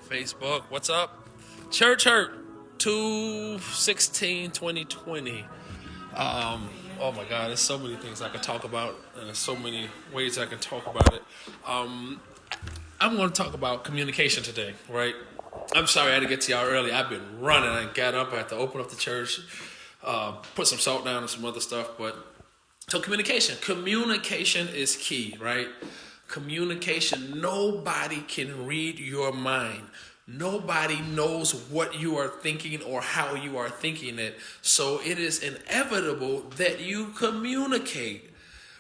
Facebook, what's up? Church Hurt 2/16/2020. Oh my God, there's so many things I can talk about, and there's so many ways I can talk about it. I'm going to talk about communication today, right? I'm sorry I had to get to y'all early. I've been running. I got up. I had to open up the church, put some salt down and some other stuff. So communication is key, right? Communication. Nobody can read your mind. Nobody knows what you are thinking or how you are thinking it. So it is inevitable that you communicate.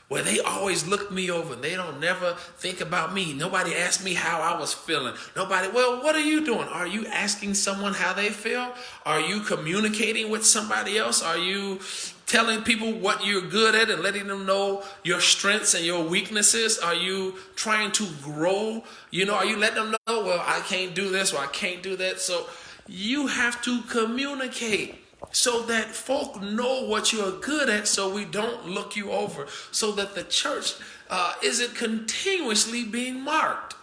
Well, they always look me over. They don't never think about me. Nobody asked me how I was feeling. Nobody, well, what are you doing? Are you asking someone how they feel? Are you communicating with somebody else? Are you telling people what you're good at and letting them know your strengths and your weaknesses? Are you trying to grow? Are you letting them know, well, I can't do this or I can't do that? So you have to communicate so that folk know what you're good at, so we don't look you over, so that the church isn't continuously being marked.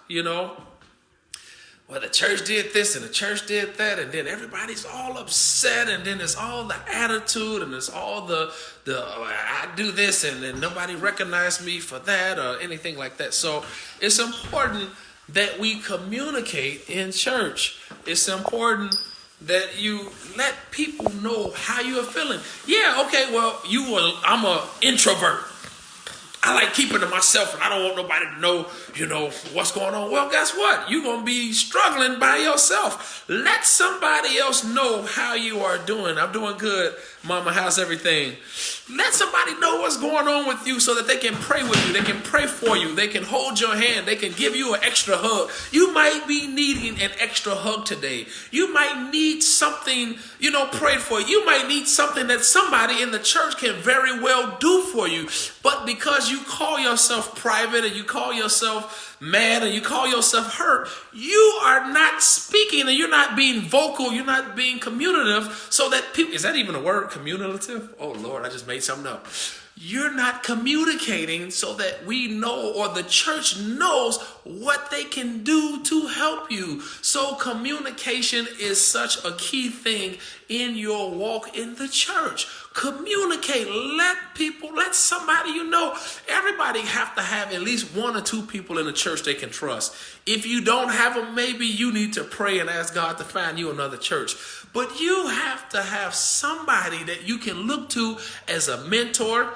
Well, the church did this and the church did that, and then everybody's all upset, and then there's all the attitude, and there's all the I do this, and then nobody recognized me for that or anything like that. So it's important that we communicate in church. It's important that you let people know how you are feeling. Yeah, okay, well, I'm an introvert. I like keeping to myself, and I don't want nobody to know, what's going on. Well, guess what? You're going to be struggling by yourself. Let somebody else know how you are doing. I'm doing good. Mama, how's everything? Let somebody know what's going on with you so that they can pray with you. They can pray for you. They can hold your hand. They can give you an extra hug. You might be needing an extra hug today. You might need something, prayed for. You might need something that somebody in the church can very well do for you. But because you call yourself private and you call yourself mad and you call yourself hurt, you are not speaking and you're not being vocal. You're not being communicative so that people, is that even a word? Communicative? Oh Lord, I just made something up. You're not communicating so that we know, or the church knows, what they can do to help you. So communication is such a key thing in your walk in the church. Communicate. Let somebody everybody have to have at least one or two people in the church they can trust. If you don't have them, maybe you need to pray and ask God to find you another church. But you have to have somebody that you can look to as a mentor.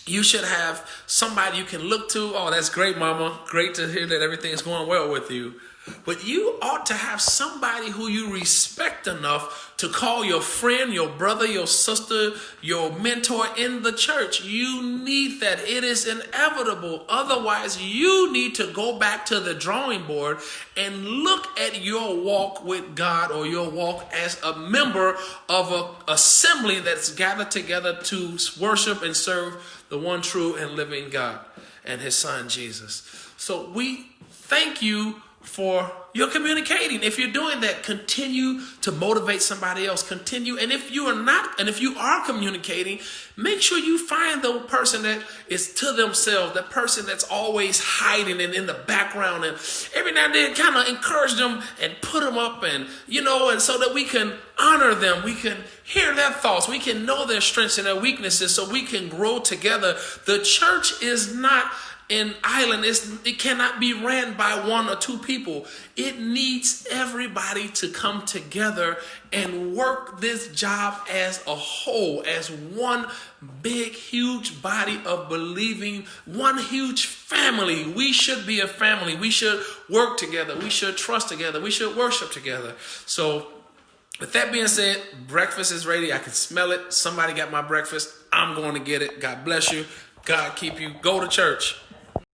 You should have somebody you can look to. Oh, that's great, Mama. Great to hear that everything's going well with you. But you ought to have somebody who you respect enough to call your friend, your brother, your sister, your mentor in the church. You need that. It is inevitable. Otherwise, you need to go back to the drawing board and look at your walk with God, or your walk as a member of an assembly that's gathered together to worship and serve the one true and living God and his son, Jesus. So we thank you for your communicating. If you're doing that, continue to motivate somebody else. Continue. And if you are communicating, make sure you find the person that is to themselves, the person that's always hiding and in the background, and every now and then kind of encourage them and put them up, and so that we can honor them. We can hear their thoughts. We can know their strengths and their weaknesses, so we can grow together. The church is not an island. It cannot be ran by one or two people. It needs everybody to come together and work this job as a whole, as one big, huge body of believing, one huge family. We should be a family. We should work together. We should trust together. We should worship together. So with that being said, breakfast is ready. I can smell it. Somebody got my breakfast. I'm going to get it. God bless you. God keep you. Go to church.